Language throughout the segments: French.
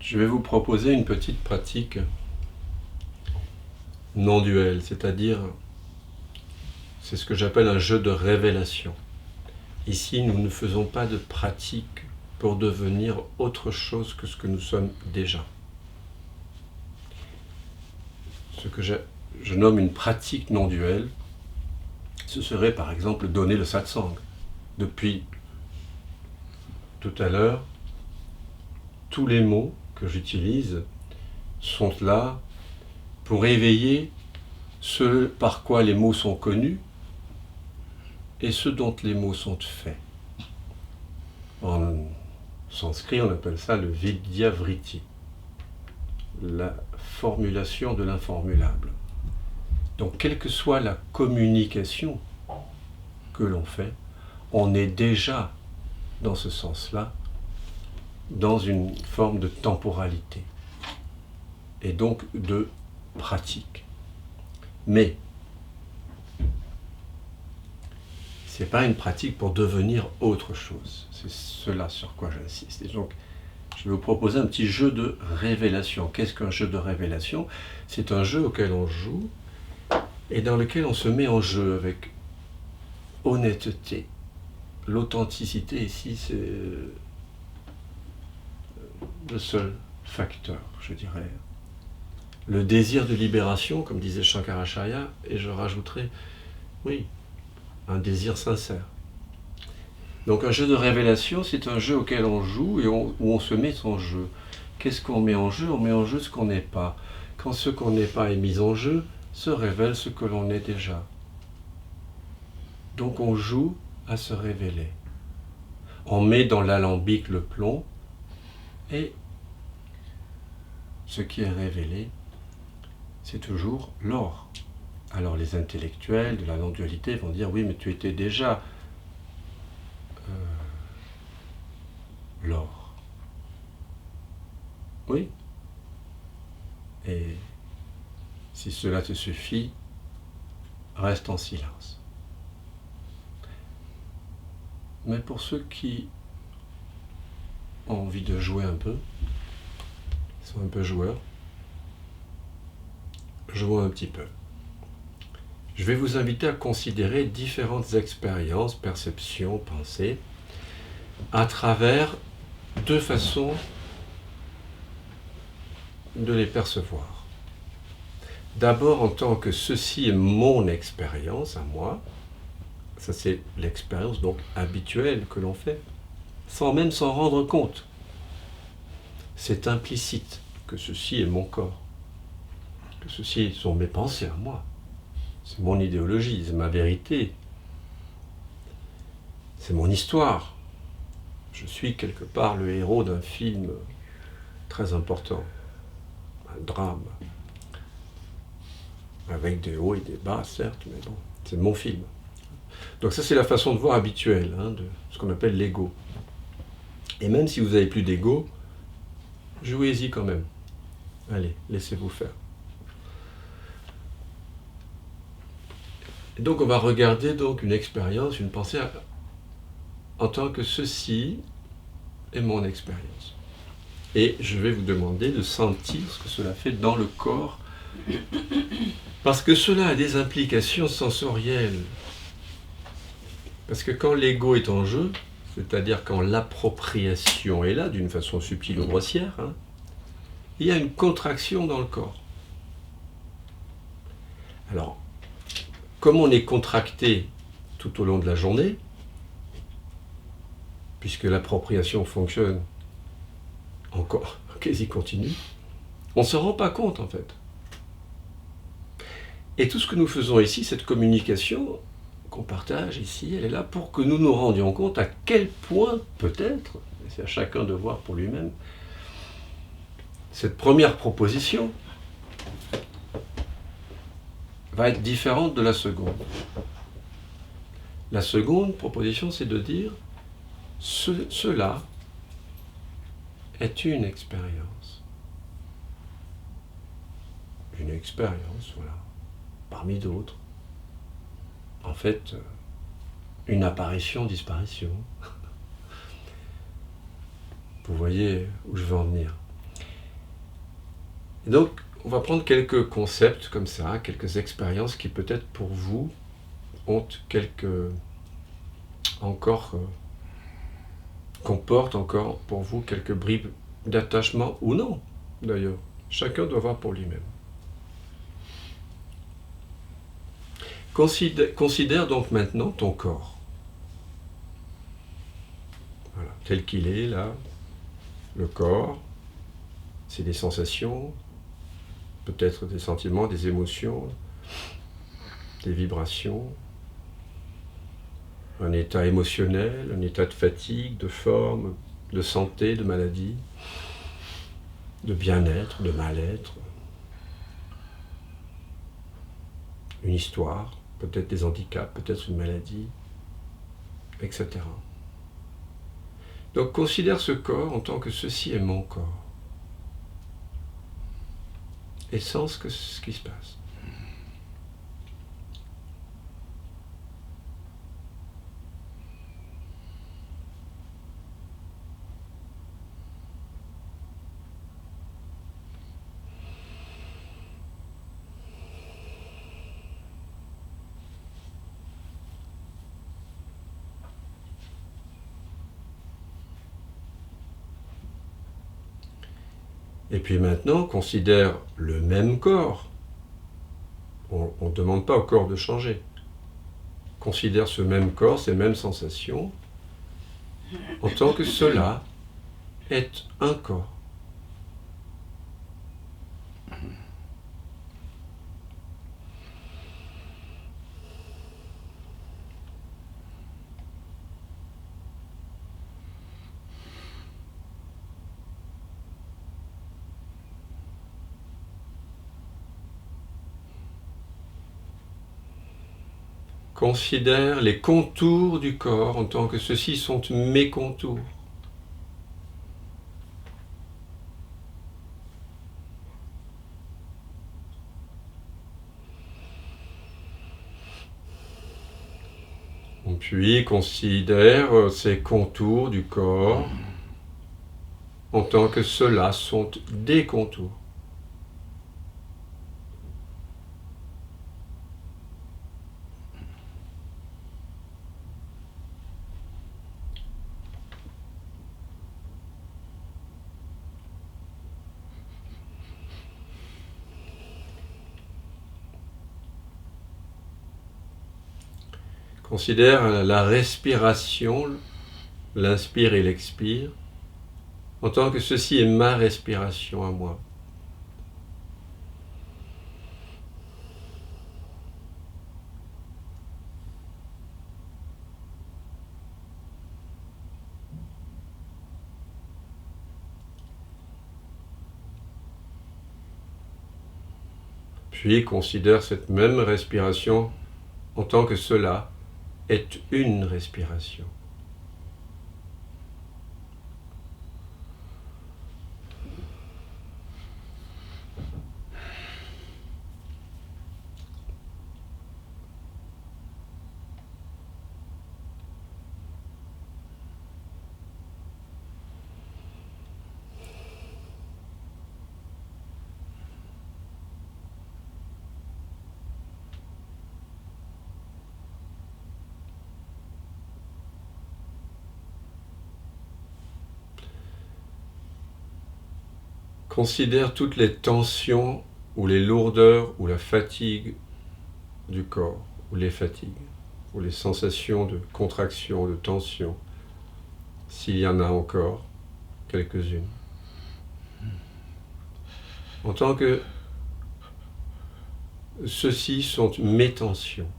Je vais vous proposer une petite pratique non duelle, c'est-à-dire, c'est ce que j'appelle un jeu de révélation. Ici, nous ne faisons pas de pratique pour devenir autre chose que ce que nous sommes déjà. Ce que je nomme une pratique non duelle, ce serait par exemple donner le satsang. Depuis tout à l'heure, tous les mots que j'utilise sont là pour éveiller ce par quoi les mots sont connus et ce dont les mots sont faits. En sanskrit, on appelle ça le vidyavriti, la formulation de l'informulable. Donc, quelle que soit la communication que l'on fait, on est déjà, dans ce sens-là, dans une forme de temporalité et donc de pratique. Mais ce n'est pas une pratique pour devenir autre chose. C'est cela sur quoi j'insiste. Et donc, je vais vous proposer un petit jeu de révélation. Qu'est-ce qu'un jeu de révélation? C'est un jeu auquel on joue et dans lequel on se met en jeu avec honnêteté. L'authenticité ici, c'est le seul facteur, je dirais. Le désir de libération, comme disait Shankaracharya, et je rajouterai, oui, un désir sincère. Donc un jeu de révélation, c'est un jeu auquel on joue et où on se met en jeu. Qu'est-ce qu'on met en jeu? On met en jeu ce qu'on n'est pas. Quand ce qu'on n'est pas est mis en jeu, se révèle ce que l'on est déjà. Donc on joue à se révéler. On met dans l'alambic le plomb et ce qui est révélé, c'est toujours l'or. Alors les intellectuels de la non-dualité vont dire, oui, mais tu étais déjà l'or. Oui. Et si cela te suffit, reste en silence. Mais pour ceux qui ont envie de jouer un peu, sont un peu joueurs, jouons un petit peu. Je vais vous inviter à considérer différentes expériences, perceptions, pensées, à travers deux façons de les percevoir. D'abord en tant que ceci est mon expérience à moi, ça c'est l'expérience donc habituelle que l'on fait, sans même s'en rendre compte. C'est implicite que ceci est mon corps, que ceci sont mes pensées à moi. C'est mon idéologie, c'est ma vérité, c'est mon histoire. Je suis quelque part le héros d'un film très important, un drame, avec des hauts et des bas, certes, mais bon, c'est mon film. Donc ça, c'est la façon de voir habituelle, de ce qu'on appelle l'ego. Et même si vous n'avez plus d'ego, jouez-y quand même. Allez, laissez-vous faire. Et donc on va regarder donc une expérience, une pensée en tant que ceci est mon expérience. Et je vais vous demander de sentir ce que cela fait dans le corps, parce que cela a des implications sensorielles. Parce que quand l'ego est en jeu, c'est-à-dire quand l'appropriation est là, d'une façon subtile ou grossière, il y a une contraction dans le corps. Alors, comme on est contracté tout au long de la journée, puisque l'appropriation fonctionne encore quasi continue, on ne se rend pas compte en fait. Et tout ce que nous faisons ici, cette communication qu'on partage ici, elle est là pour que nous nous rendions compte à quel point peut-être, et c'est à chacun de voir pour lui-même, cette première proposition va être différente de la seconde. La seconde proposition, c'est de dire cela est une expérience. Une expérience, voilà, parmi d'autres. En fait, une apparition-disparition. Vous voyez où je veux en venir. Et donc, on va prendre quelques concepts comme ça, quelques expériences qui peut-être pour vous ont comportent encore pour vous quelques bribes d'attachement ou non, d'ailleurs. Chacun doit voir pour lui-même. Considère donc maintenant ton corps. Voilà, tel qu'il est là, le corps, c'est des sensations, peut-être des sentiments, des émotions, des vibrations, un état émotionnel, un état de fatigue, de forme, de santé, de maladie, de bien-être, de mal-être, une histoire, peut-être des handicaps, peut-être une maladie, etc. Donc considère ce corps en tant que ceci est mon corps. Et sens ce qui se passe. Et puis maintenant, considère le même corps. On ne demande pas au corps de changer. Considère ce même corps, ces mêmes sensations, en tant que cela est un corps. Considère les contours du corps en tant que ceux-ci sont mes contours. Puis considère ces contours du corps en tant que ceux-là sont des contours. Considère la respiration, l'inspire et l'expire, en tant que ceci est ma respiration à moi. Puis considère cette même respiration en tant que cela est une respiration. Considère toutes les tensions ou les lourdeurs ou la fatigue du corps, ou les fatigues, ou les sensations de contraction, de tension, s'il y en a encore quelques-unes. En tant que ceux-ci sont mes tensions.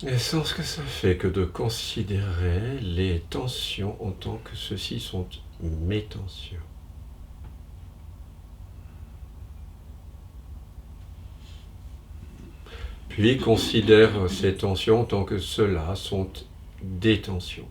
Et sens ce que ça fait que de considérer les tensions en tant que ceux-ci sont mes tensions. Puis considère ces tensions en tant que ceux-là sont des tensions.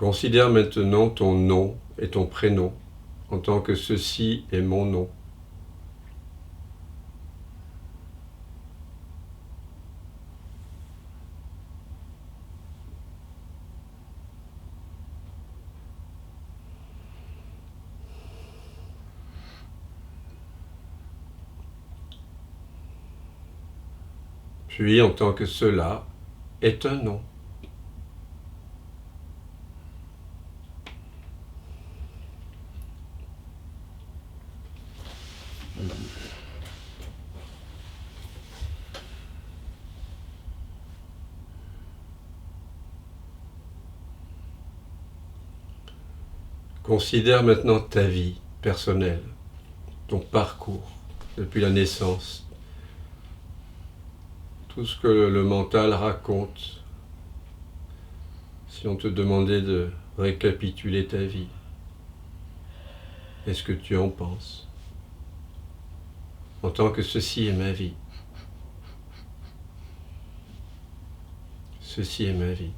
Considère maintenant ton nom et ton prénom en tant que ceci est mon nom. Puis en tant que cela est un nom. Considère maintenant ta vie personnelle, ton parcours depuis la naissance, tout ce que le mental raconte. Si on te demandait de récapituler ta vie, est-ce que tu en penses? En tant que ceci est ma vie. Ceci est ma vie.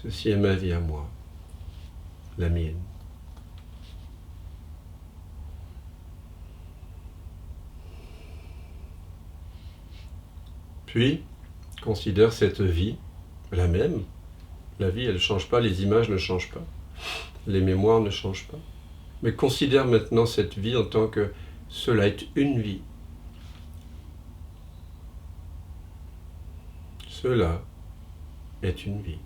Ceci est ma vie à moi, la mienne. Puis, considère cette vie, la même. La vie, elle ne change pas, les images ne changent pas, les mémoires ne changent pas. Mais considère maintenant cette vie en tant que cela est une vie. Cela est une vie.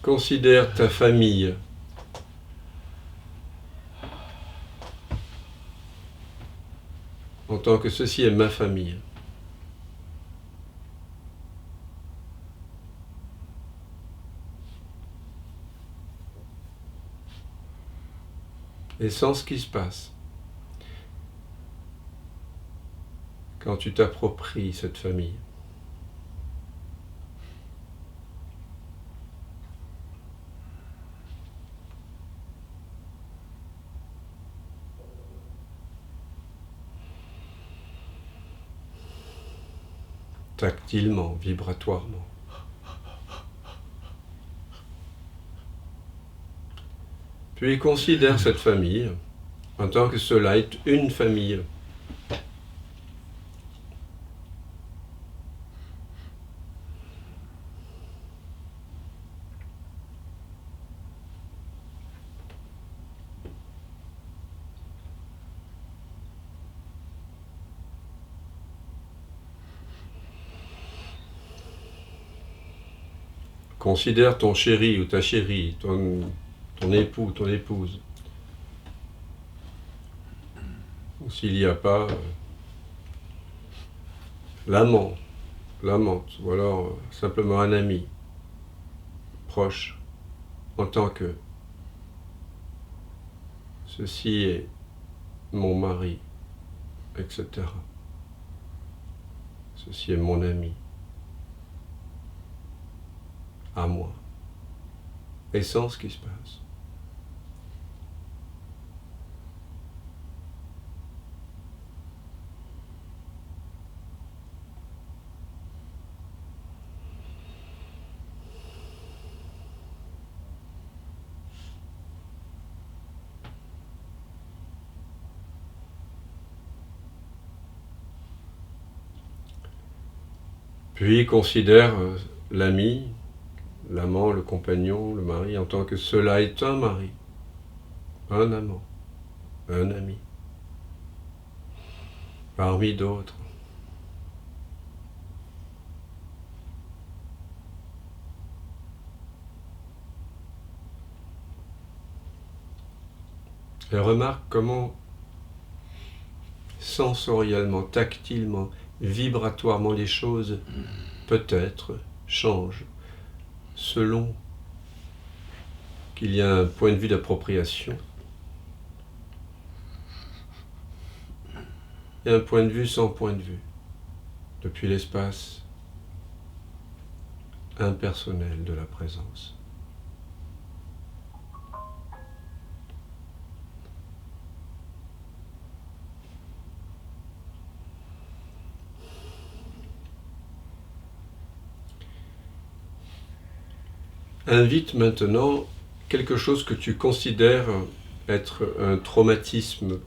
Considère ta famille en tant que ceci est ma famille. Et sens ce qui se passe quand tu t'appropries cette famille. Tactilement, vibratoirement. Puis considère cette famille en tant que cela est une famille. Considère ton chéri ou ta chérie, ton époux, ton épouse. Ou s'il n'y a pas, l'amant, l'amante, ou alors simplement un ami proche, en tant que ceci est mon mari, etc. Ceci est mon ami, à moi. Et sens ce qui se passe. Puis considère l'ami, l'amant, le compagnon, le mari, en tant que cela est un mari, un amant, un ami, parmi d'autres. Et remarque comment sensoriellement, tactilement, vibratoirement, les choses peut-être changent selon qu'il y a un point de vue d'appropriation et un point de vue sans point de vue, depuis l'espace impersonnel de la présence. Invite maintenant quelque chose que tu considères être un traumatisme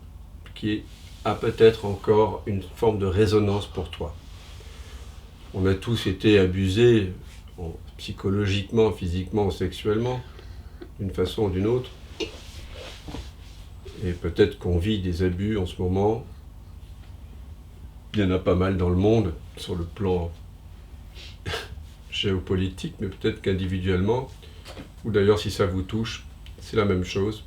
qui a peut-être encore une forme de résonance pour toi. On a tous été abusés psychologiquement, physiquement, sexuellement, d'une façon ou d'une autre. Et peut-être qu'on vit des abus en ce moment. Il y en a pas mal dans le monde, sur le plan géopolitique, mais peut-être qu'individuellement, ou d'ailleurs si ça vous touche, c'est la même chose.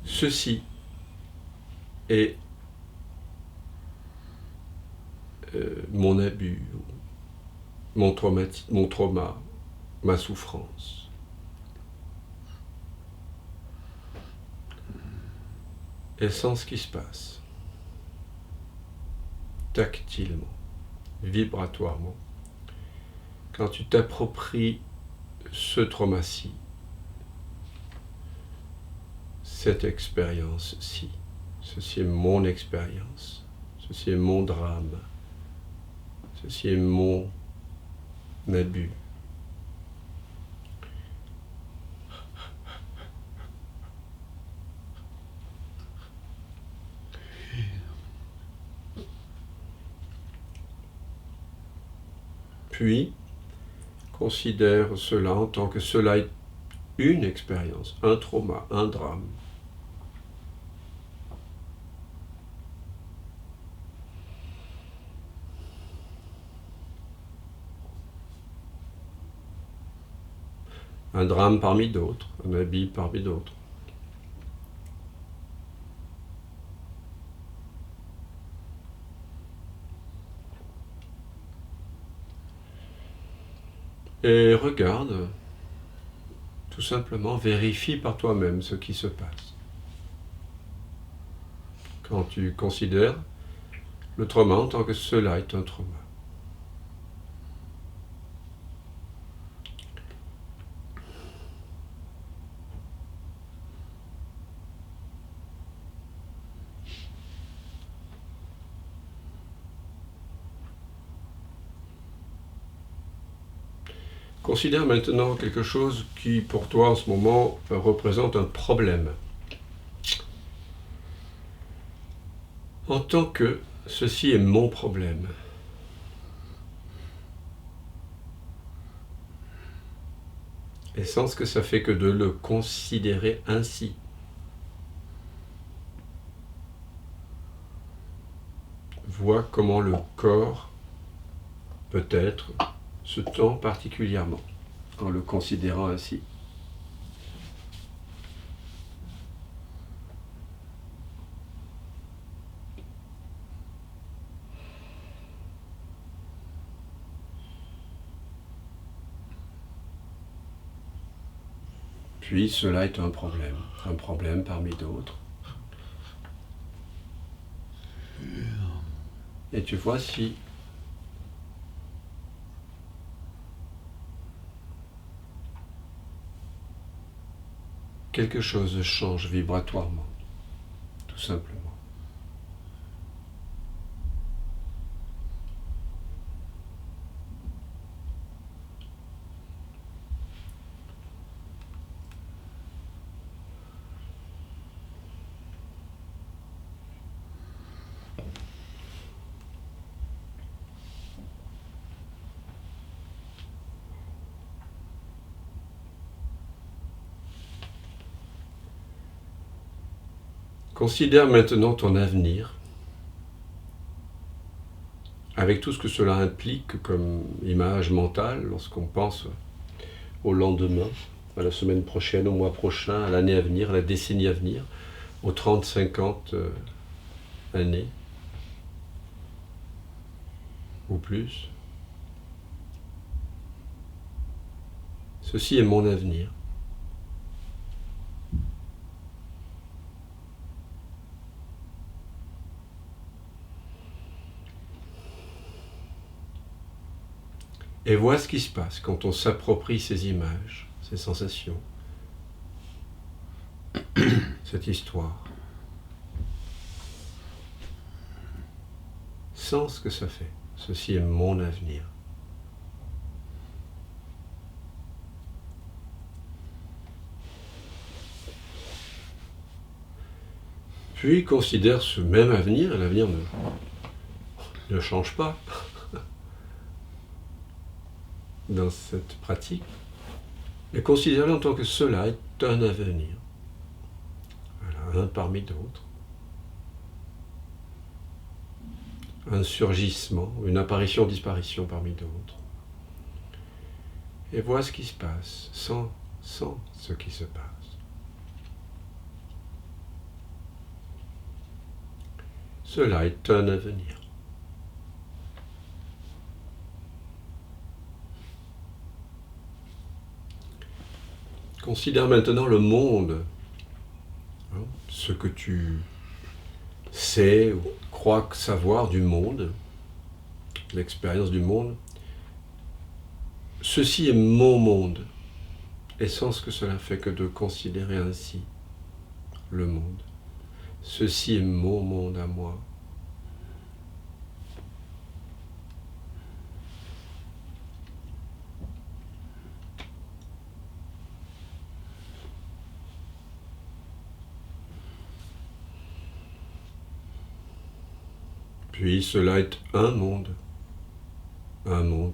Ceci est mon abus, mon trauma, ma souffrance. Et sens ce qui se passe, tactilement, vibratoirement, quand tu t'appropries ce trauma-ci, cette expérience-ci. Ceci est mon expérience, ceci est mon drame, ceci est mon abus. Puis, considère cela en tant que cela est une expérience, un trauma, un drame. Un drame parmi d'autres, un abus parmi d'autres. Et regarde, tout simplement, vérifie par toi-même ce qui se passe. Quand tu considères le trauma en tant que cela est un trauma. Considère maintenant quelque chose qui, pour toi, en ce moment, représente un problème. En tant que ceci est mon problème. Et sans ce que ça fait que de le considérer ainsi. Vois comment le corps, peut-être, se tend particulièrement en le considérant ainsi. Puis cela est un problème parmi d'autres. Et tu vois si quelque chose change vibratoirement, tout simplement. Considère maintenant ton avenir, avec tout ce que cela implique comme image mentale lorsqu'on pense au lendemain, à la semaine prochaine, au mois prochain, à l'année à venir, à la décennie à venir. aux 30-50 années ou plus. Ceci est mon avenir. Et vois ce qui se passe quand on s'approprie ces images, ces sensations, cette histoire. Sens ce que ça fait. Ceci est mon avenir. Puis considère ce même avenir, et l'avenir ne change pas dans cette pratique, mais considère-le en tant que cela est un avenir. Voilà, un parmi d'autres. Un surgissement, une apparition-disparition parmi d'autres. Et vois ce qui se passe, sans ce qui se passe. Cela est un avenir. Considère maintenant le monde, ce que tu sais ou crois savoir du monde, l'expérience du monde. Ceci est mon monde, et sans ce que cela fait que de considérer ainsi le monde. Ceci est mon monde à moi. Puis cela est un monde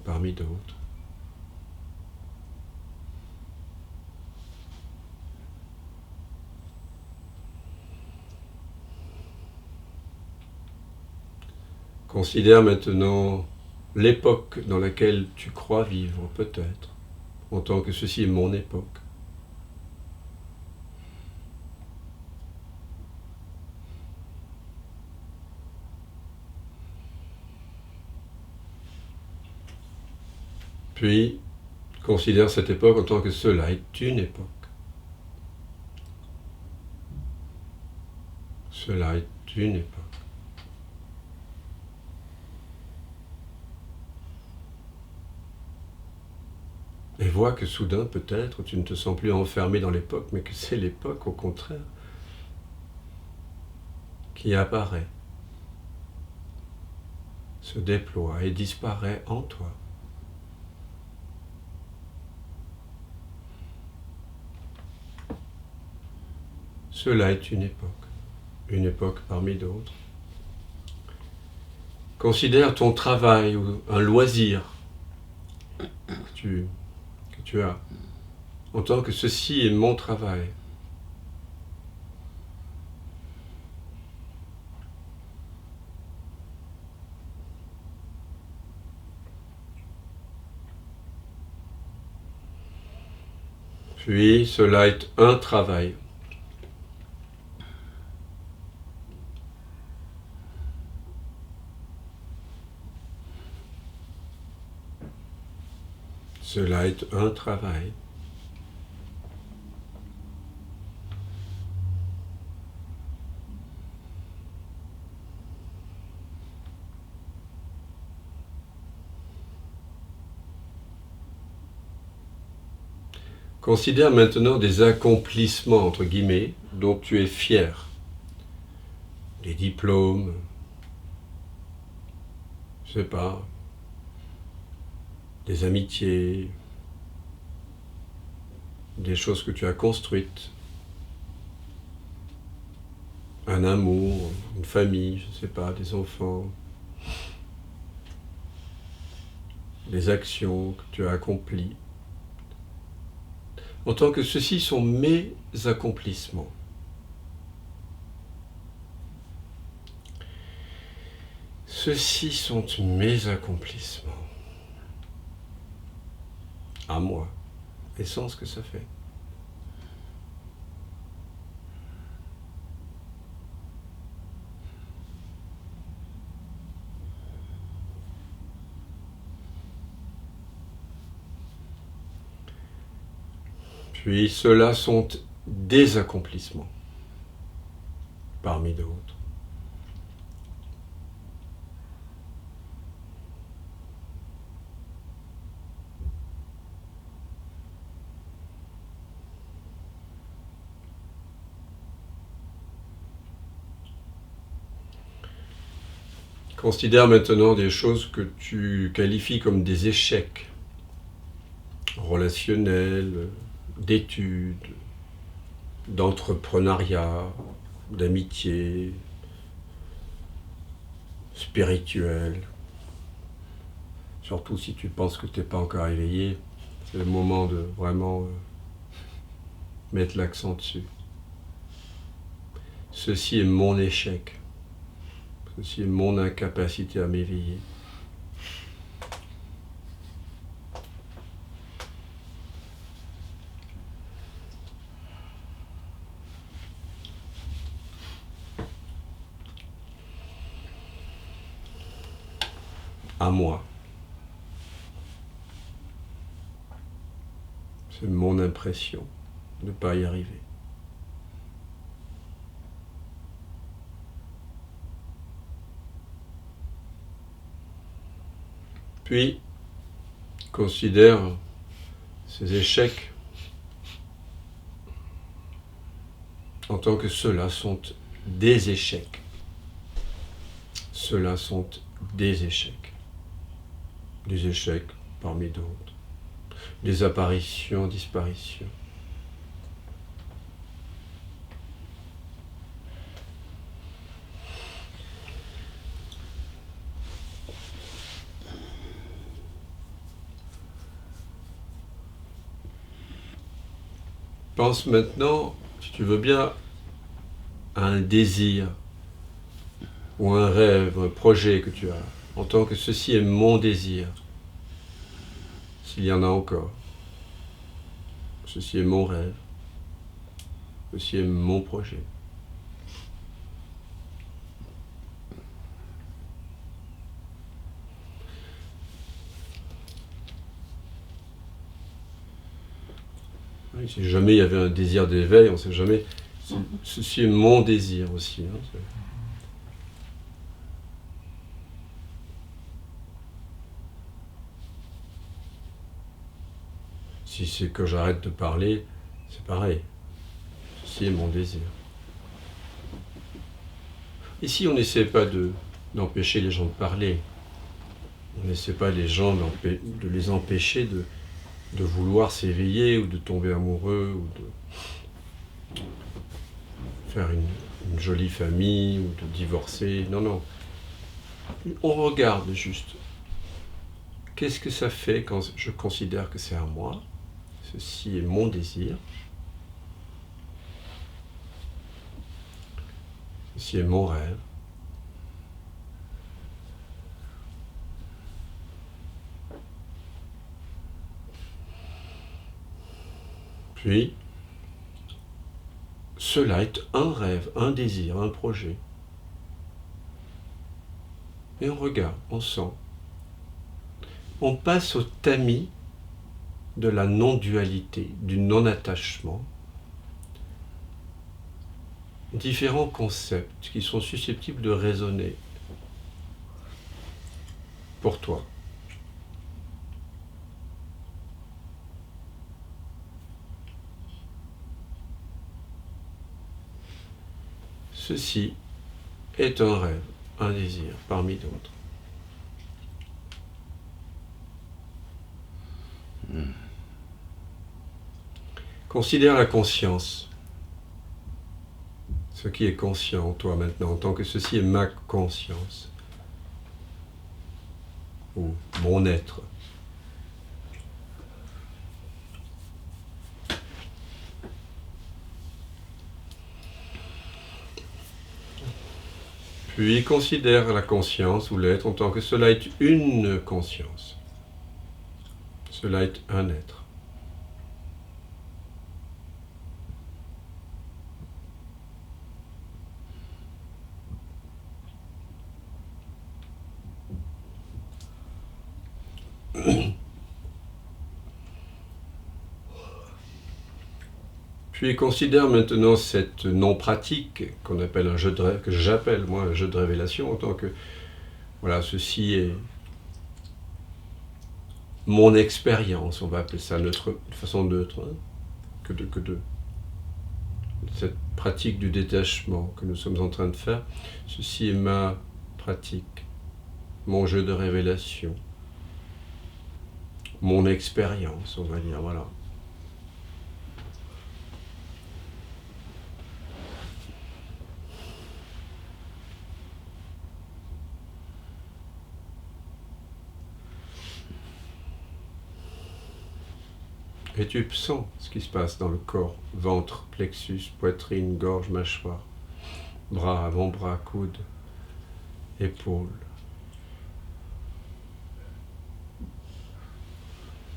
parmi d'autres. Considère maintenant l'époque dans laquelle tu crois vivre, peut-être, en tant que ceci est mon époque. Puis, considère cette époque en tant que cela est une époque. Cela est une époque. Et vois que soudain, peut-être, tu ne te sens plus enfermé dans l'époque, mais que c'est l'époque, au contraire, qui apparaît, se déploie et disparaît en toi. Cela est une époque parmi d'autres. Considère ton travail ou un loisir que tu as, en tant que ceci est mon travail. Puis cela est un travail. Cela est un travail. Considère maintenant des accomplissements, entre guillemets, dont tu es fier. Des diplômes, je sais pas, des amitiés, des choses que tu as construites, un amour, une famille, je sais pas, des enfants, des actions que tu as accomplies. En tant que ceux-ci sont mes accomplissements. Ceux-ci sont mes accomplissements. À moi. Et sans ce que ça fait. Puis ceux-là sont des accomplissements parmi d'autres. Considère maintenant des choses que tu qualifies comme des échecs relationnels, d'études, d'entrepreneuriat, d'amitié, spirituel. Surtout si tu penses que tu n'es pas encore éveillé, c'est le moment de vraiment mettre l'accent dessus. Ceci est mon échec. Ceci est mon incapacité à m'éveiller. À moi. C'est mon impression de ne pas y arriver. Puis, considère ces échecs en tant que ceux-là sont des échecs. Ceux-là sont des échecs. Des échecs parmi d'autres. Des apparitions, disparitions. Pense maintenant, si tu veux bien, à un désir ou un rêve, un projet que tu as, en tant que ceci est mon désir, s'il y en a encore. Ceci est mon rêve, ceci est mon projet. Oui, si jamais il y avait un désir d'éveil, on ne sait jamais. Ceci est mon désir aussi. Hein, si c'est que j'arrête de parler, c'est pareil. Ceci est mon désir. Ici, on n'essaie pas d'empêcher les gens de parler. On n'essaie pas les gens de les empêcher de vouloir s'éveiller ou de tomber amoureux ou de faire une jolie famille ou de divorcer. Non, non. On regarde juste. Qu'est-ce que ça fait quand je considère que c'est à moi? Ceci est mon désir. Ceci est mon rêve. Puis, cela est un rêve, un désir, un projet. Et on regarde, on sent. On passe au tamis de la non-dualité, du non-attachement. Différents concepts qui sont susceptibles de résonner pour toi. Ceci est un rêve, un désir parmi d'autres. Considère la conscience, ce qui est conscient en toi maintenant, en tant que ceci est ma conscience, ou mon être. Puis considère la conscience ou l'être en tant que cela est une conscience. Cela est un être. Puis considère maintenant cette non-pratique qu'on appelle un jeu de rêve, que j'appelle moi un jeu de révélation, en tant que voilà, ceci est mon expérience, on va appeler ça de façon neutre, hein, que de cette pratique du détachement que nous sommes en train de faire. Ceci est ma pratique, mon jeu de révélation, mon expérience, on va dire, voilà. Et tu sens ce qui se passe dans le corps, ventre, plexus, poitrine, gorge, mâchoire, bras, avant-bras, coude, épaules.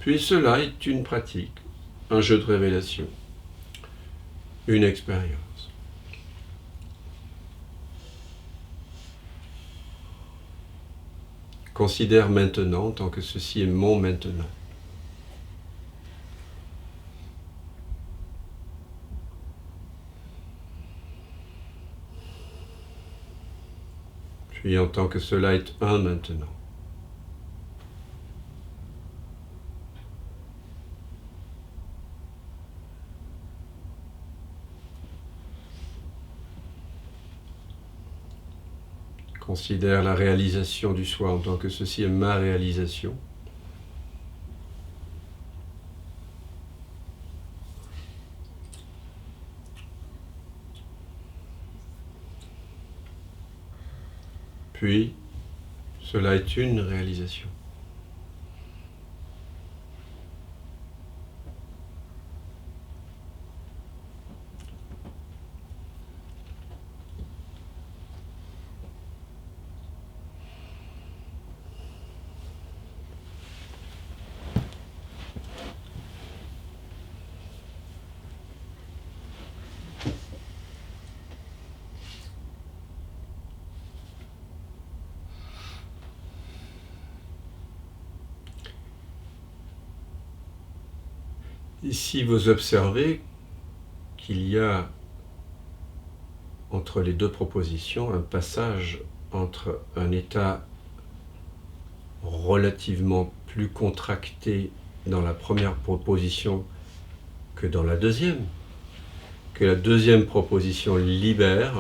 Puis cela est une pratique, un jeu de révélation, une expérience. Considère maintenant tant que ceci est mon maintenant. Puis en tant que cela est un maintenant. Considère la réalisation du soi en tant que ceci est ma réalisation. Puis, cela est une réalisation. Ici, vous observez qu'il y a entre les deux propositions un passage entre un état relativement plus contracté dans la première proposition que dans la deuxième, que la deuxième proposition libère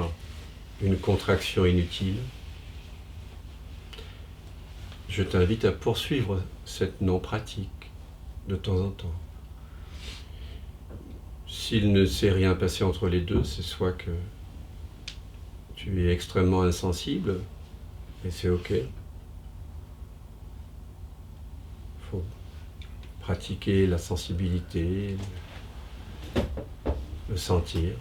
une contraction inutile. Je t'invite à poursuivre cette non-pratique de temps en temps. S'il ne s'est rien passé entre les deux, c'est soit que tu es extrêmement insensible, et c'est ok. Il faut pratiquer la sensibilité, le sentir,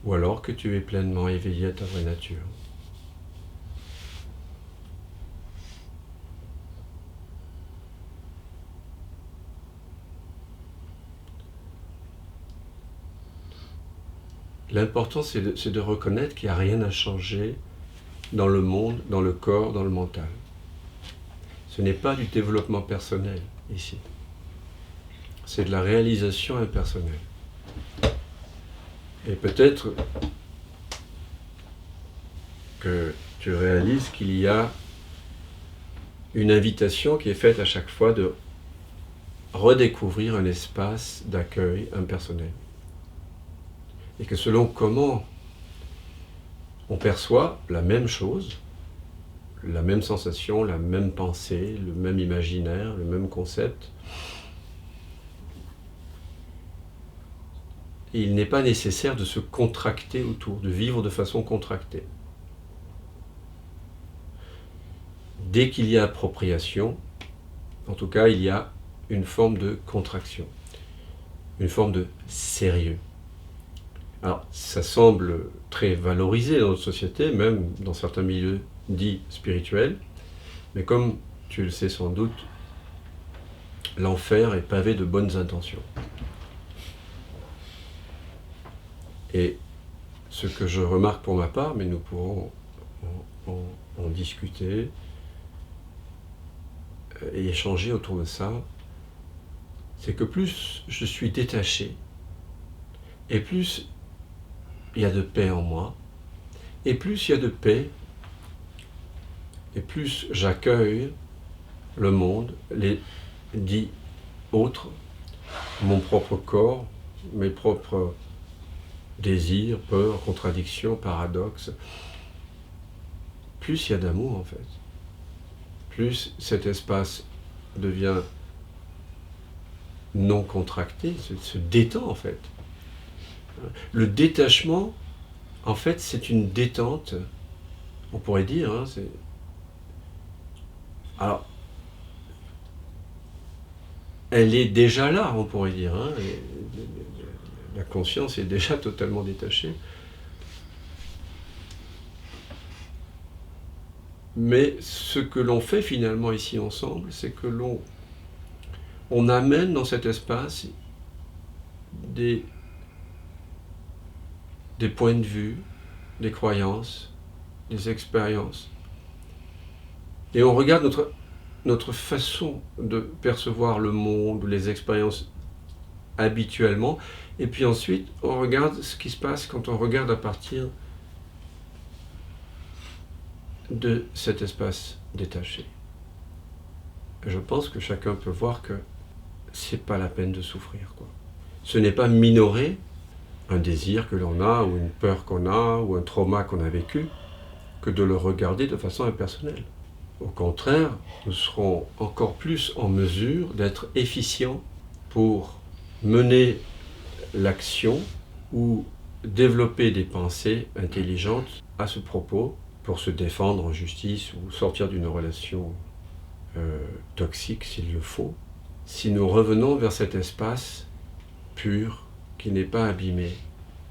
ou alors que tu es pleinement éveillé à ta vraie nature. L'important, c'est de reconnaître qu'il n'y a rien à changer dans le monde, dans le corps, dans le mental. Ce n'est pas du développement personnel, ici. C'est de la réalisation impersonnelle. Et peut-être que tu réalises qu'il y a une invitation qui est faite à chaque fois de redécouvrir un espace d'accueil impersonnel. Et que selon comment on perçoit la même chose, la même sensation, la même pensée, le même imaginaire, le même concept, il n'est pas nécessaire de se contracter autour, de vivre de façon contractée. Dès qu'il y a appropriation, en tout cas, il y a une forme de contraction, une forme de sérieux. Alors, ça semble très valorisé dans notre société, même dans certains milieux dits spirituels, mais comme tu le sais sans doute, l'enfer est pavé de bonnes intentions. Et ce que je remarque pour ma part, mais nous pourrons en discuter et échanger autour de ça, c'est que plus je suis détaché, et plus il y a de paix en moi, et plus il y a de paix, et plus j'accueille le monde, les dits autres, mon propre corps, mes propres désirs, peurs, contradictions, paradoxes, plus il y a d'amour en fait. Plus cet espace devient non contracté, se détend en fait. Le détachement, en fait, c'est une détente, on pourrait dire. Alors, elle est déjà là, on pourrait dire. La conscience est déjà totalement détachée. Mais ce que l'on fait finalement ici ensemble, c'est que on amène dans cet espace des points de vue, des croyances, des expériences. Et on regarde notre façon de percevoir le monde, les expériences habituellement, et puis ensuite on regarde ce qui se passe quand on regarde à partir de cet espace détaché. Je pense que chacun peut voir que c'est pas la peine de souffrir, quoi. Ce n'est pas minorer un désir que l'on a, ou une peur qu'on a, ou un trauma qu'on a vécu, que de le regarder de façon impersonnelle. Au contraire, nous serons encore plus en mesure d'être efficients pour mener l'action ou développer des pensées intelligentes à ce propos pour se défendre en justice ou sortir d'une relation toxique s'il le faut, si nous revenons vers cet espace pur, qui n'est pas abîmé,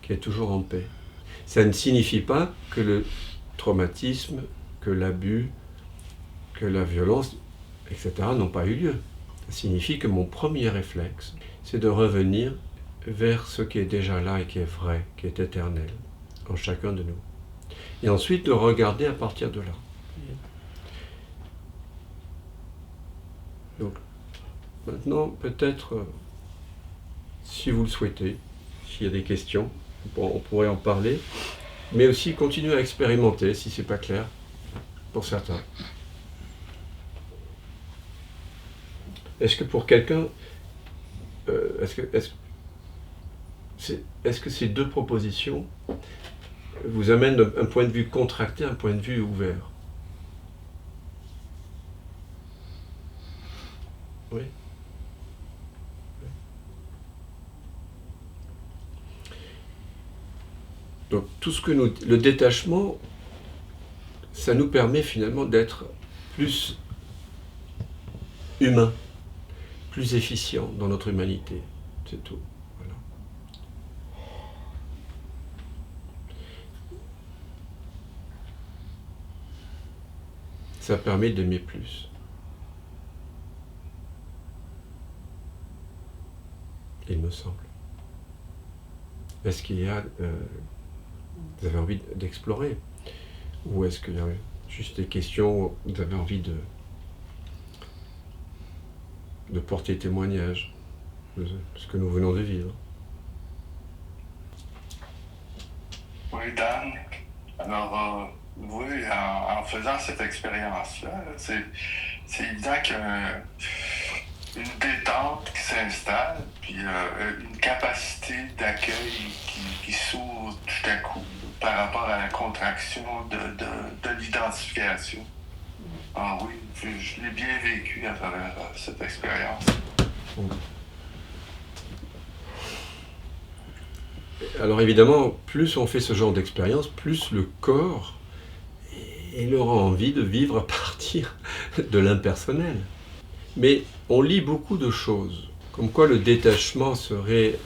qui est toujours en paix. Ça ne signifie pas que le traumatisme, que l'abus, que la violence, etc. n'ont pas eu lieu. Ça signifie que mon premier réflexe, c'est de revenir vers ce qui est déjà là et qui est vrai, qui est éternel, en chacun de nous. Et ensuite de regarder à partir de là. Donc, maintenant, peut-être, si vous le souhaitez, s'il y a des questions, on pourrait en parler, mais aussi continuer à expérimenter, si c'est pas clair, pour certains. Est-ce que pour quelqu'un, est-ce que ces deux propositions vous amènent d'un point de vue contracté à un point de vue ouvert? Oui. Donc tout ce que le détachement, ça nous permet finalement d'être plus humain, plus efficient dans notre humanité, c'est tout. Voilà. Ça permet d'aimer plus. Il me semble. Est-ce qu'il y a... vous avez envie d'explorer? Ou est-ce qu'il y a juste des questions où vous avez envie de porter témoignage de ce que nous venons de vivre? Oui, Dan. Alors, oui, en faisant cette expérience-là, c'est évident qu'il y a une détente qui s'installe, puis une capacité d'accueil qui s'ouvre tout à coup par rapport à la contraction de l'identification. Ah oui, je l'ai bien vécu à travers cette expérience. Alors évidemment, plus on fait ce genre d'expérience, plus le corps il aura envie de vivre à partir de l'impersonnel. Mais on lit beaucoup de choses, comme quoi le détachement serait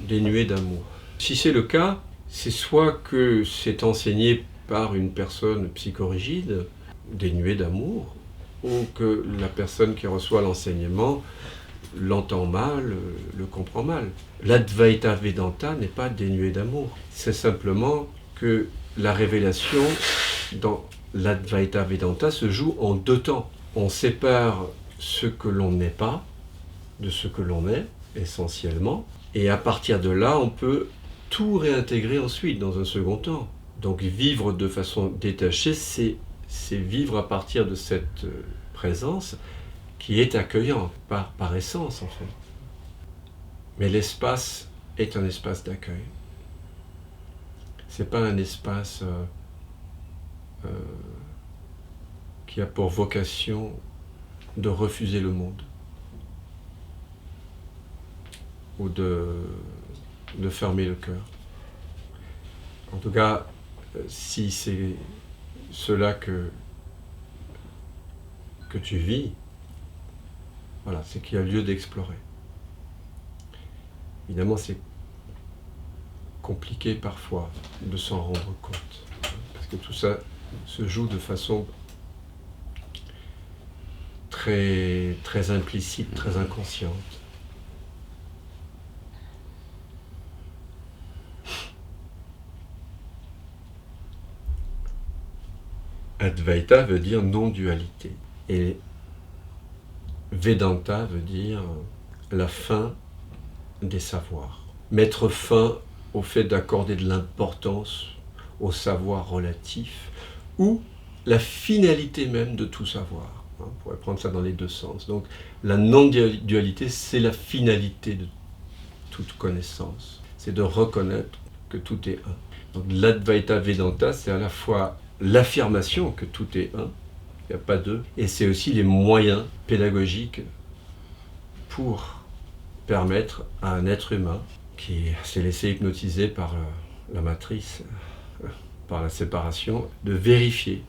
dénué d'amour. Si c'est le cas, c'est soit que c'est enseigné par une personne psychorigide, dénuée d'amour, ou que la personne qui reçoit l'enseignement l'entend mal, le comprend mal. L'Advaita Vedanta n'est pas dénué d'amour. C'est simplement que la révélation dans l'Advaita Vedanta se joue en deux temps. On sépare ce que l'on n'est pas de ce que l'on est, essentiellement, et à partir de là, on peut tout réintégrer ensuite dans un second temps. Donc vivre de façon détachée, c'est vivre à partir de cette présence qui est accueillante par essence en fait. Mais l'espace est un espace d'accueil. C'est pas un espace qui a pour vocation de refuser le monde ou de fermer le cœur. En tout cas, si c'est cela que tu vis, voilà, c'est qu'il y a lieu d'explorer. Évidemment, c'est compliqué parfois de s'en rendre compte, parce que tout ça se joue de façon très, très implicite, très inconsciente. Advaita veut dire non-dualité. Et Vedanta veut dire la fin des savoirs. Mettre fin au fait d'accorder de l'importance au savoir relatif ou la finalité même de tout savoir. On pourrait prendre ça dans les deux sens. Donc la non-dualité, c'est la finalité de toute connaissance. C'est de reconnaître que tout est un. Donc l'Advaita Vedanta, c'est à la fois l'affirmation que tout est un, il n'y a pas deux, et c'est aussi les moyens pédagogiques pour permettre à un être humain qui s'est laissé hypnotiser par la matrice, par la séparation, de vérifier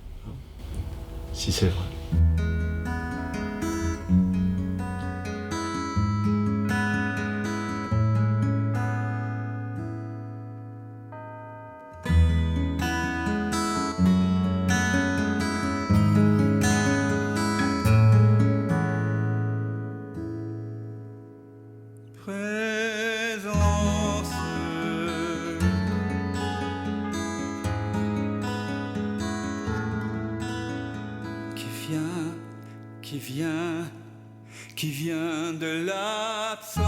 si c'est vrai. Qui vient de l'absence,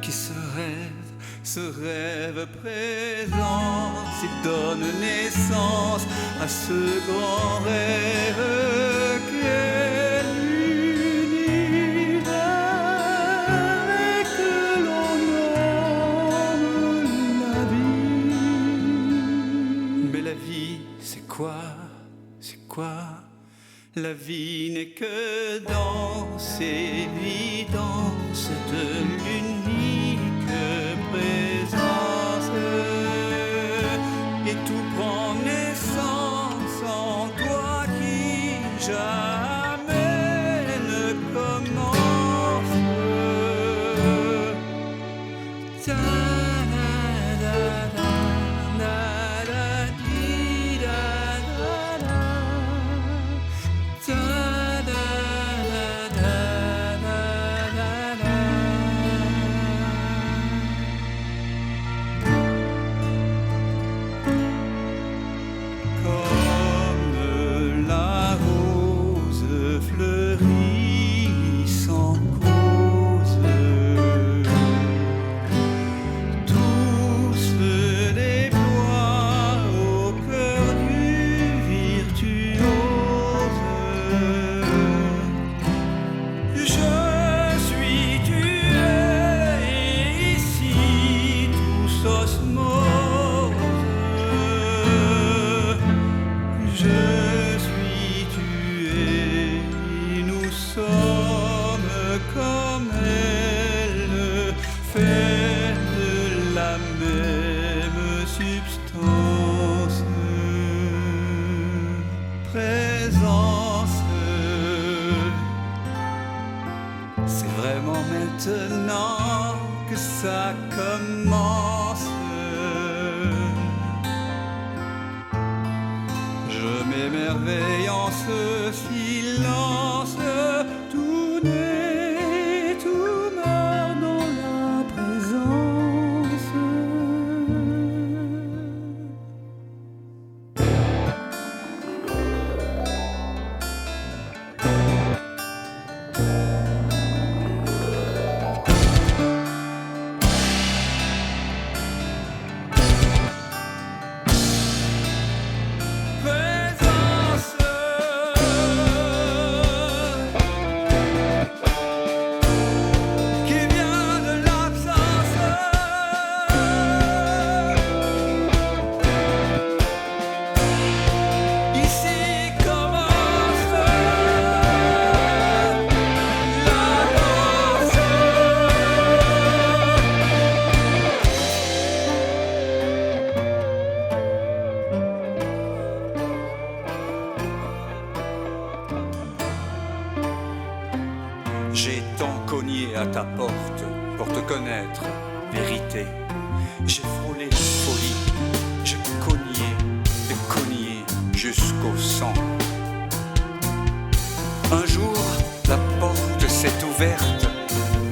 qui se rêve présent, qui donne naissance à ce grand rêve qu'est l'univers et que l'on nomme la vie. Mais la vie, c'est quoi? C'est quoi? La vie n'est que danse, évidence de l'unique présence. Et tout prend naissance en toi qui jamais ne commence. Maintenant que ça commence, je m'émerveille en ce silence. Tout naît, tout meurt dans la présence. J'ai tant cogné à ta porte pour te connaître, vérité. J'ai frôlé folie, j'ai cogné et cogné jusqu'au sang. Un jour, la porte s'est ouverte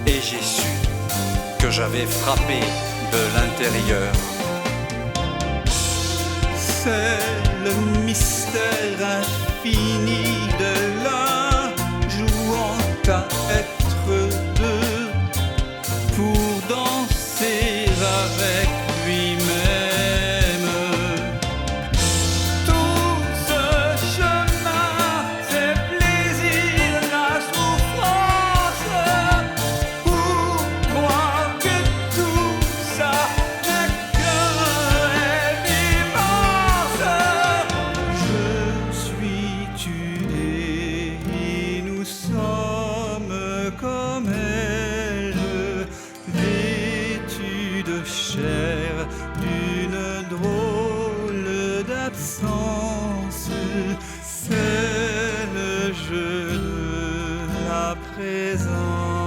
et j'ai su que j'avais frappé de l'intérieur. C'est le mystère infini de l'un jouant à être deux pour danser avec lui-même. Tout ce chemin, c'est plaisir, la souffrance. Pour moi que tout ça n'est qu'un rêve immense. Je suis tué et nous sommes comme elle, vêtus de chair d'une drôle d'absence. C'est le jeu de la présence.